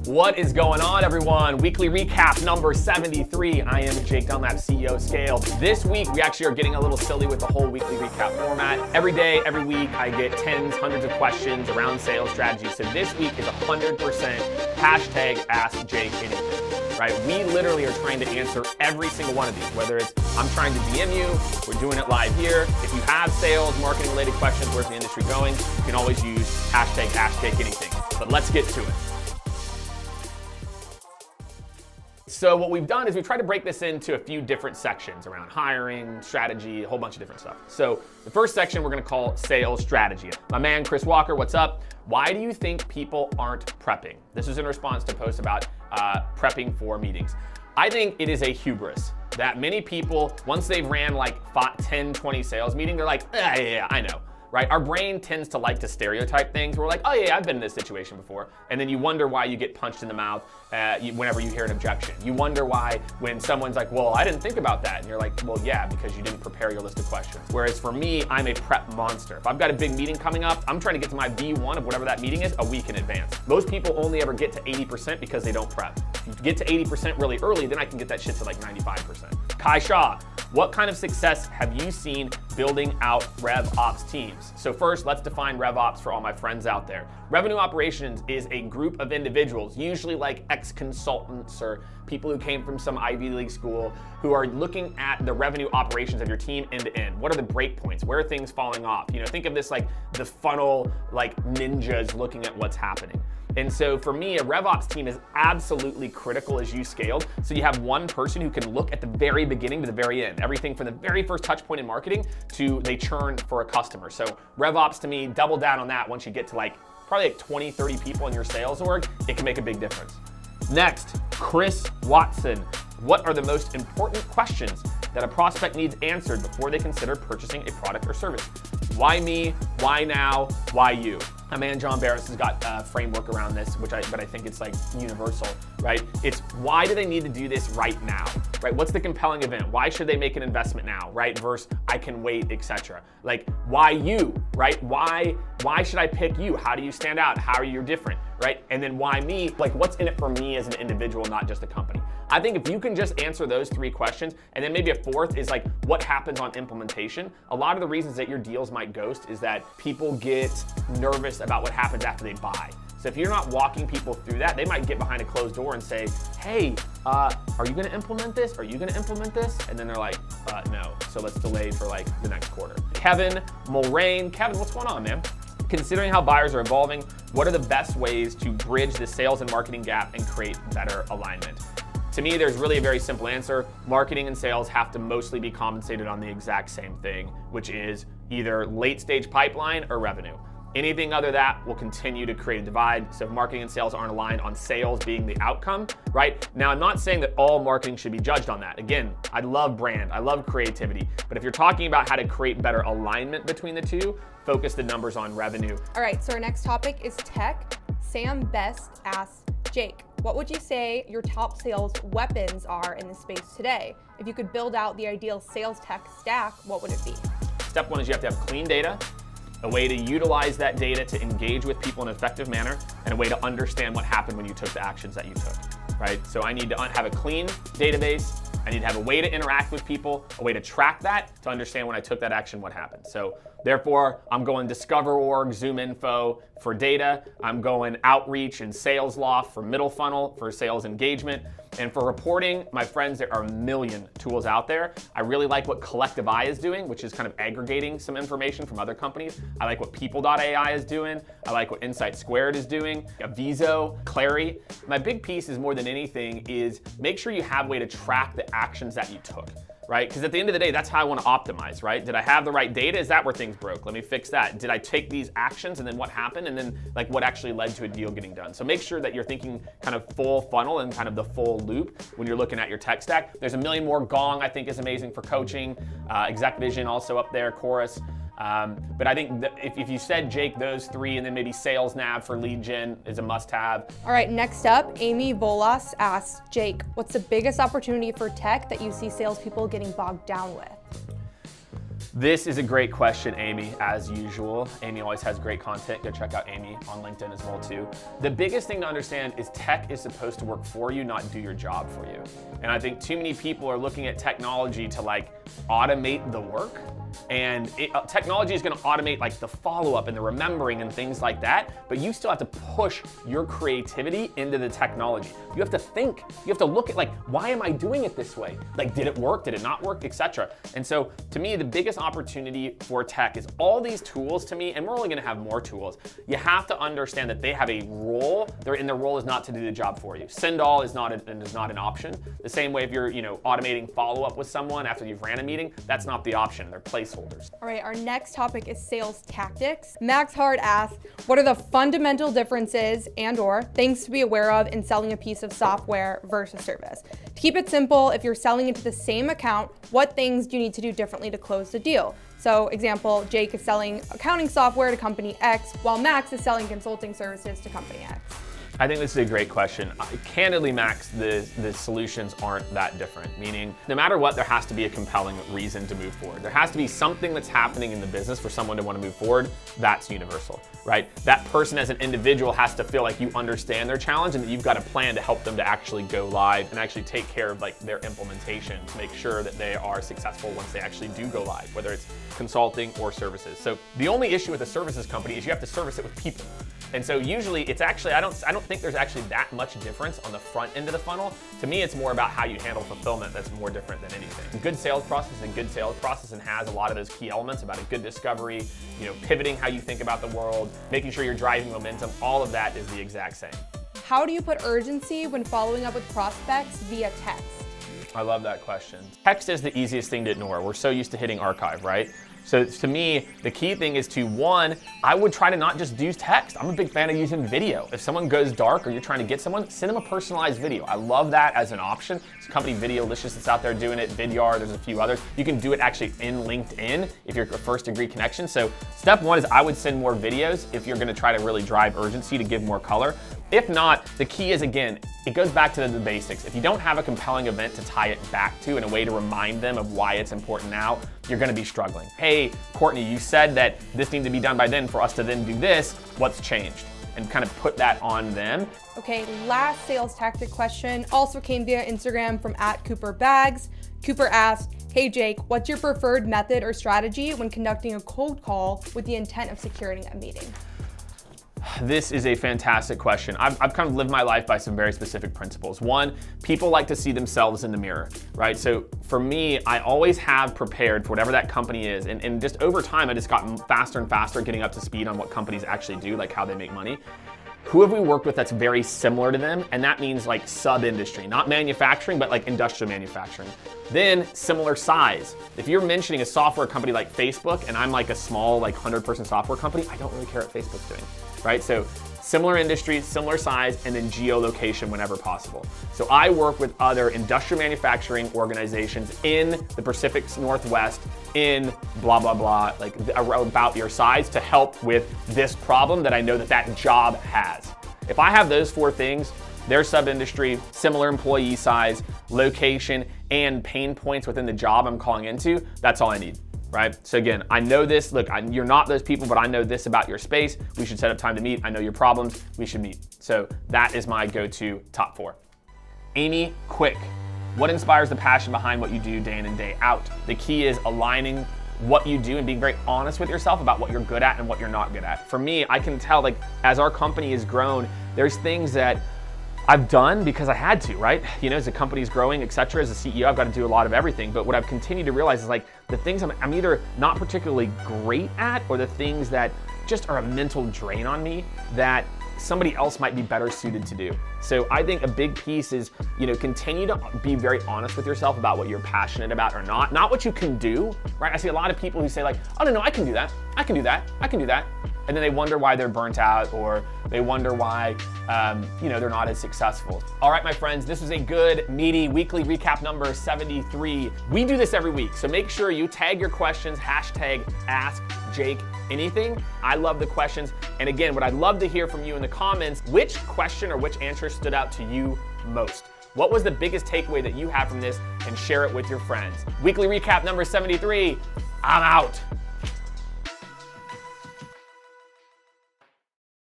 What is going on, everyone? Weekly recap number 73. I am Jake Dunlap, CEO of Skaled. This week, we actually are getting a little silly with the whole weekly recap format. Every day, every week, I get tens, hundreds of questions around sales strategy. So this week is 100% hashtag Ask Jake Anything, right? We literally are trying to answer every single one of these, whether it's I'm trying to DM you, we're doing it live here. If you have sales, marketing related questions, where's the industry going, you can always use hashtag Ask Jake Anything. But let's get to it. So what we've done is we've tried to break this into a few different sections around hiring, strategy, a whole bunch of different stuff. So the first section we're gonna call sales strategy. My man, Chris Walker, what's up? Why do you think people aren't prepping? This is in response to posts about prepping for meetings. I think it is a hubris that many people, once they've ran like 10, 20 sales meetings, they're like, yeah, I know. Right? Our brain tends to like to stereotype things. We're like, oh yeah, I've been in this situation before. And then you wonder why you get punched in the mouth whenever you hear an objection. You wonder why when someone's like, well, I didn't think about that. And you're like, well, yeah, because you didn't prepare your list of questions. Whereas for me, I'm a prep monster. If I've got a big meeting coming up, I'm trying to get to my V1 of whatever that meeting is a week in advance. Most people only ever get to 80% because they don't prep. If you get to 80% really early, then I can get that shit to like 95%. Kai Shaw, what kind of success have you seen building out RevOps teams? So first, let's define RevOps for all my friends out there. Revenue operations is a group of individuals, usually like ex-consultants or people who came from some Ivy League school, who are looking at the revenue operations of your team end to end. What are the break points? Where are things falling off? You know, think of this like the funnel, like ninjas looking at what's happening. And so for me, a RevOps team is absolutely critical as you scaled. So you have one person who can look at the very beginning to the very end, everything from the very first touch point in marketing to they churn for a customer. So RevOps to me, double down on that. Once you get to like probably like 20, 30 people in your sales org, it can make a big difference. Next, Chris Watson. What are the most important questions that a prospect needs answered before they consider purchasing a product or service? Why me? Why now? Why you? My man John Barris has got a framework around this, but I think it's like universal, right? It's why do they need to do this right now, right? What's the compelling event? Why should they make an investment now, right? Versus I can wait, etc. Like why you, right? Why should I pick you? How do you stand out? How are you different, right? And then why me? Like what's in it for me as an individual, not just a company? I think if you can just answer those three questions, and then maybe a fourth is like what happens on implementation. A lot of the reasons that your deals might ghost is that people get nervous about what happens after they buy. So if you're not walking people through that, they might get behind a closed door and say, hey, are you gonna implement this? Are you gonna implement this? And then they're like, no. So let's delay for like the next quarter. Kevin Mulrain. Kevin, what's going on, man? Considering how buyers are evolving, what are the best ways to bridge the sales and marketing gap and create better alignment? To me, there's really a very simple answer. Marketing and sales have to mostly be compensated on the exact same thing, which is either late stage pipeline or revenue. Anything other than that will continue to create a divide. So if marketing and sales aren't aligned on sales being the outcome, right? Now, I'm not saying that all marketing should be judged on that. Again, I love brand, I love creativity, but if you're talking about how to create better alignment between the two, focus the numbers on revenue. All right, so our next topic is tech. Sam Best asks, Jake, what would you say your top sales weapons are in this space today? If you could build out the ideal sales tech stack, what would it be? Step one is you have to have clean data, a way to utilize that data to engage with people in an effective manner, and a way to understand what happened when you took the actions that you took, right? So I need to have a clean database. I need to have a way to interact with people, a way to track that, to understand when I took that action, what happened. So therefore, I'm going Discover Org, Zoom Info for data. I'm going Outreach and Salesloft for middle funnel, for sales engagement. And for reporting, my friends, there are a million tools out there. I really like what Collective Eye is doing, which is kind of aggregating some information from other companies. I like what People.ai is doing. I like what Insight Squared is doing. Aviso, Clary. My big piece is more than anything is make sure you have a way to track the actions that you took, right? Because at the end of the day, that's how I want to optimize, right? Did I have the right data? Is that where things broke? Let me fix that. Did I take these actions and then what happened? And then like what actually led to a deal getting done? So make sure that you're thinking kind of full funnel and kind of the full loop when you're looking at your tech stack. There's a million more. Gong, I think, is amazing for coaching. Exec Vision also up there, Chorus. But I think that if you said, Jake, those three, and then maybe Sales Nav for lead gen is a must-have. All right, next up, Amy Volas asks, Jake, what's the biggest opportunity for tech that you see salespeople getting bogged down with? This is a great question, Amy, as usual. Amy always has great content. Go check out Amy on LinkedIn as well too. The biggest thing to understand is tech is supposed to work for you, not do your job for you. And I think too many people are looking at technology to like automate the work. And technology is going to automate like the follow-up and the remembering and things like that, but you still have to push your creativity into the technology. You have to think, you have to look at like, why am I doing it this way? Like, did it work? Did it not work? Etc. And so to me, the biggest opportunity for tech is all these tools to me, and we're only going to have more tools. You have to understand that they have a role, and their role is not to do the job for you. Send all is not an option. The same way if you're automating follow-up with someone after you've ran a meeting, that's not the option. They're placeholders. All right, our next topic is sales tactics. Max Hard asks, what are the fundamental differences and/or things to be aware of in selling a piece of software versus service? To keep it simple, if you're selling into the same account, what things do you need to do differently to close the deal? So example, Jake is selling accounting software to company X, while Max is selling consulting services to company X. I think this is a great question. Candidly, Max, the solutions aren't that different, meaning no matter what, there has to be a compelling reason to move forward. There has to be something that's happening in the business for someone to want to move forward. That's universal, right? That person as an individual has to feel like you understand their challenge and that you've got a plan to help them to actually go live and actually take care of like their implementation to make sure that they are successful once they actually do go live, whether it's consulting or services. So the only issue with a services company is you have to service it with people. And so usually it's actually, I don't think there's actually that much difference on the front end of the funnel. To me, it's more about how you handle fulfillment that's more different than anything. A good sales process is a good sales process and has a lot of those key elements about a good discovery, pivoting how you think about the world, making sure you're driving momentum. All of that is the exact same. How do you put urgency when following up with prospects via text? I love that question. Text is the easiest thing to ignore. We're so used to hitting archive, right? So to me, the key thing is to, one, I would try to not just use text. I'm a big fan of using video. If someone goes dark or you're trying to get someone, send them a personalized video. I love that as an option. There's a company Videolicious that's out there doing it, Vidyard, there's a few others. You can do it actually in LinkedIn if you're a first degree connection. So step one is I would send more videos if you're gonna try to really drive urgency to give more color. If not, the key is, again, it goes back to the basics. If you don't have a compelling event to tie it back to and a way to remind them of why it's important now, you're gonna be struggling. Hey, Courtney, you said that this needs to be done by then for us to then do this. What's changed? And kind of put that on them. Okay, last sales tactic question also came via Instagram from @CooperBags. Cooper asked, hey Jake, what's your preferred method or strategy when conducting a cold call with the intent of securing a meeting? This is a fantastic question. I've kind of lived my life by some very specific principles. One, people like to see themselves in the mirror, right? So for me, I always have prepared for whatever that company is. And just over time, I just gotten faster and faster getting up to speed on what companies actually do, like how they make money. Who have we worked with that's very similar to them? And that means like sub-industry, not manufacturing, but like industrial manufacturing. Then similar size. If you're mentioning a software company like Facebook and I'm like a small, like 100-person software company, I don't really care what Facebook's doing, right? So similar industries, similar size, and then geolocation whenever possible. So I work with other industrial manufacturing organizations in the Pacific Northwest in blah, blah, blah, like about your size to help with this problem that I know that job has. If I have those four things, their sub-industry, similar employee size, location, and pain points within the job I'm calling into, that's all I need. Right? So again, I know this, look, you're not those people, but I know this about your space. We should set up time to meet. I know your problems, we should meet. So that is my go-to top four. Amy, quick. What inspires the passion behind what you do day in and day out? The key is aligning what you do and being very honest with yourself about what you're good at and what you're not good at. For me, I can tell like as our company has grown, there's things that I've done because I had to, right? As the company's growing, et cetera, as a CEO, I've got to do a lot of everything. But what I've continued to realize is like the things I'm either not particularly great at or the things that just are a mental drain on me that somebody else might be better suited to do. So I think a big piece is, continue to be very honest with yourself about what you're passionate about or not what you can do, right? I see a lot of people who say like, oh no, I can do that. I can do that. I can do that. And then they wonder why they're burnt out or they wonder why, they're not as successful. All right, my friends, this was a good, meaty weekly recap number 73. We do this every week, so make sure you tag your questions, #AskJakeAnything. I love the questions. And again, what I'd love to hear from you in the comments, which question or which answer stood out to you most? What was the biggest takeaway that you had from this? And share it with your friends. Weekly recap number 73, I'm out.